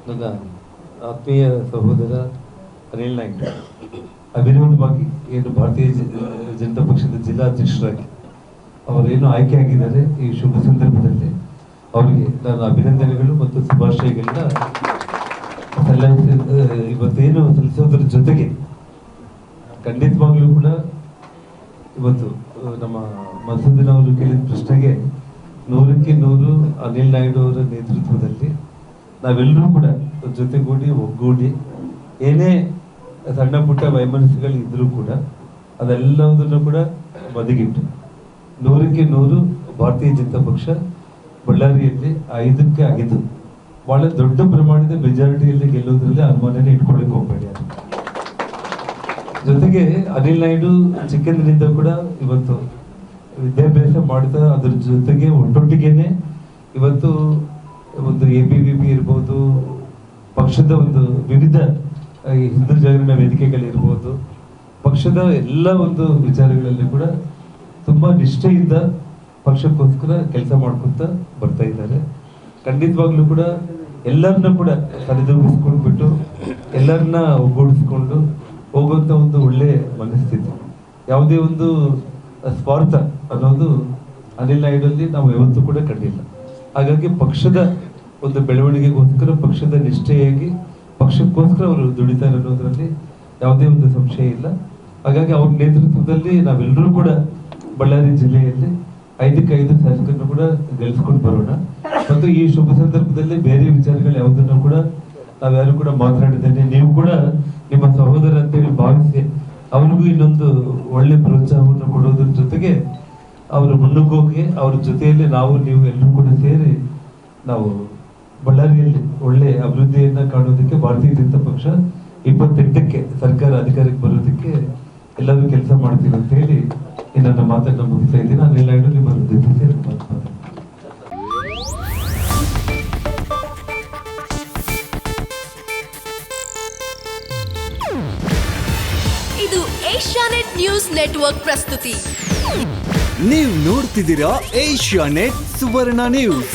ನನ್ನ ಆತ್ಮೀಯ ಸಹೋದರ ಅನಿಲ್ ನಾಯ್ಕ್ ಅವಿರೋಧವಾಗಿ ಏನು ಭಾರತೀಯ ಜನತಾ ಪಕ್ಷದ ಜಿಲ್ಲಾಧ್ಯಕ್ಷರಾಗಿ ಅವರೇನು ಆಯ್ಕೆಯಾಗಿದ್ದಾರೆ ಈ ಶುಭ ಸಂದರ್ಭದಲ್ಲಿ ಅವರಿಗೆ ನಾನು ಅಭಿನಂದನೆಗಳು ಮತ್ತು ಶುಭಾಶಯಗಳನ್ನ ಇವತ್ತೇನು ಸಲ್ಲಿಸೋದ್ರ ಜೊತೆಗೆ ಖಂಡಿತವಾಗ್ಲೂ ಕೂಡ ಇವತ್ತು ನಮ್ಮ ಮಧುಸೂದನ್ ಅವರು ಕೇಳಿದ ಪ್ರಶ್ನೆಗೆ 100ಕ್ಕೆ 100 ಅನಿಲ್ ನಾಯ್ಡು ಅವರ ನೇತೃತ್ವದಲ್ಲಿ ನಾವೆಲ್ಲರೂ ಕೂಡ ಜೊತೆಗೂಡಿ ಒಗ್ಗೂಡಿ ಏನೇ ಸಣ್ಣ ಪುಟ್ಟ ವೈಮನಸ್ಸುಗಳು ಇದ್ರೂ ಕೂಡ ಅದೆಲ್ಲದನ್ನು ಕೂಡ ಬದಿಗಿಟ್ಟು 100ಕ್ಕೆ 100 ಭಾರತೀಯ ಜನತಾ ಪಕ್ಷ ಬಳ್ಳಾರಿಯಲ್ಲಿ 5ಕ್ಕೆ 5 ಬಹಳ ದೊಡ್ಡ ಪ್ರಮಾಣದ ಮೆಜಾರಿಟಿಯಲ್ಲಿ ಗೆಲ್ಲೋದ್ರಲ್ಲಿ ಅನುಮಾನನೇ ಇಟ್ಕೊಳ್ಳಿಕ್ಕೆ ಹೋಗ್ಬೇಡಿ. ಜೊತೆಗೆ ಅನಿಲ್ ನಾಯ್ಡು ಚಿಕ್ಕಂದಿನಿಂದ ಕೂಡ ಇವತ್ತು ವಿದ್ಯಾಭ್ಯಾಸ ಮಾಡ್ತಾ ಅದ್ರ ಜೊತೆಗೆ ಒಟ್ಟೊಟ್ಟಿಗೆನೆ ಇವತ್ತು ಒಂದು ABVP ಇರ್ಬೋದು, ಪಕ್ಷದ ಒಂದು ವಿವಿಧ ಹಿಂದೂ ಜಾಗರಣ ವೇದಿಕೆಗಳಿರ್ಬೋದು, ಪಕ್ಷದ ಎಲ್ಲ ಒಂದು ವಿಚಾರಗಳಲ್ಲಿ ಕೂಡ ತುಂಬಾ ನಿಷ್ಠೆಯಿಂದ ಪಕ್ಷಕ್ಕೋಸ್ಕರ ಕೆಲಸ ಮಾಡ್ಕೊತ ಬರ್ತಾ ಇದ್ದಾರೆ. ಖಂಡಿತವಾಗ್ಲೂ ಕೂಡ ಎಲ್ಲರನ್ನ ಕೂಡ ಸರಿದೂಗಿಸ್ಕೊಂಡ್ಬಿಟ್ಟು ಎಲ್ಲರನ್ನ ಒಗ್ಗೂಡಿಸ್ಕೊಂಡು ಹೋಗುವಂತ ಒಂದು ಒಳ್ಳೆ ಮನಸ್ಥಿತಿ, ಯಾವುದೇ ಒಂದು ಸ್ವಾರ್ಥ ಅನ್ನೋದು ಅನಿಲ್ ನಾಯ್ಡಲ್ಲಿ ನಾವು ಯಾವತ್ತೂ ಕೂಡ ಕಂಡಿಲ್ಲ. ಹಾಗಾಗಿ ಪಕ್ಷದ ಒಂದು ಬೆಳವಣಿಗೆಗೋಸ್ಕರ ಪಕ್ಷದ ನಿಷ್ಠೆಯಾಗಿ ಪಕ್ಷಕ್ಕೋಸ್ಕರ ಅವರು ದುಡಿತಾರೆ ಅನ್ನೋದ್ರಲ್ಲಿ ಯಾವುದೇ ಒಂದು ಸಂಶಯ ಇಲ್ಲ. ಹಾಗಾಗಿ ಅವ್ರ ನೇತೃತ್ವದಲ್ಲಿ ನಾವೆಲ್ಲರೂ ಕೂಡ ಬಳ್ಳಾರಿ ಜಿಲ್ಲೆಯಲ್ಲಿ 5ಕ್ಕೆ 5 ಶಾಸಕರನ್ನು ಕೂಡ ಗೆಲ್ಲಿಸ್ಕೊಂಡು ಬರೋಣ. ಮತ್ತು ಈ ಶುಭ ಸಂದರ್ಭದಲ್ಲಿ ಬೇರೆ ವಿಚಾರಗಳು ಯಾವುದನ್ನು ಕೂಡ ನಾವ್ಯಾರು ಕೂಡ ಮಾತನಾಡಿದ್ದೇನೆ, ನೀವು ಕೂಡ ನಿಮ್ಮ ಸಹೋದರ ಅಂತೇಳಿ ಭಾವಿಸಿ ಅವ್ರಿಗೂ ಇನ್ನೊಂದು ಒಳ್ಳೆ ಪ್ರೋತ್ಸಾಹವನ್ನು ಕೊಡೋದ್ರ ಜೊತೆಗೆ ಅವರು ಮುನ್ನುಗ್ಗೋಗಿ ಅವ್ರ ಜೊತೆಯಲ್ಲಿ ನೀವು ಎಲ್ಲರೂ ಕೂಡ ಸೇರಿ ನಾವು ಬಳ್ಳಾರಿಯಲ್ಲಿ ಒಳ್ಳೆ ಅಭಿವೃದ್ಧಿಯನ್ನ ಕಾಣೋದಕ್ಕೆ ಭಾರತೀಯ ಜನತಾ ಪಕ್ಷ 28ಕ್ಕೆ ಸರ್ಕಾರ ಅಧಿಕಾರಕ್ಕೆ ಬರೋದಕ್ಕೆ ಎಲ್ಲರೂ ಕೆಲಸ ಮಾಡ್ತೀವಿ ಅಂತ ಹೇಳಿ ನನ್ನ ಮಾತನ್ನ ಮುಗಿಸ್ತಾ ಇದ್ದೀನಿ. ಅನಿಲ್ ನಾಯ್ಡು ನಿಮ್ಮ ಜೊತೆ ಸೇರಿ ಮಾತಾಡ್ತೀನಿ. ಇದು ಏಷ್ಯಾನೆಟ್ ನ್ಯೂಸ್ ನೆಟ್ವರ್ಕ್ ಪ್ರಸ್ತುತಿ. ನೀವು ನೋಡ್ತಿದ್ದೀರಾ ಏಷ್ಯಾನೆಟ್ ಸುವರ್ಣ ನ್ಯೂಸ್.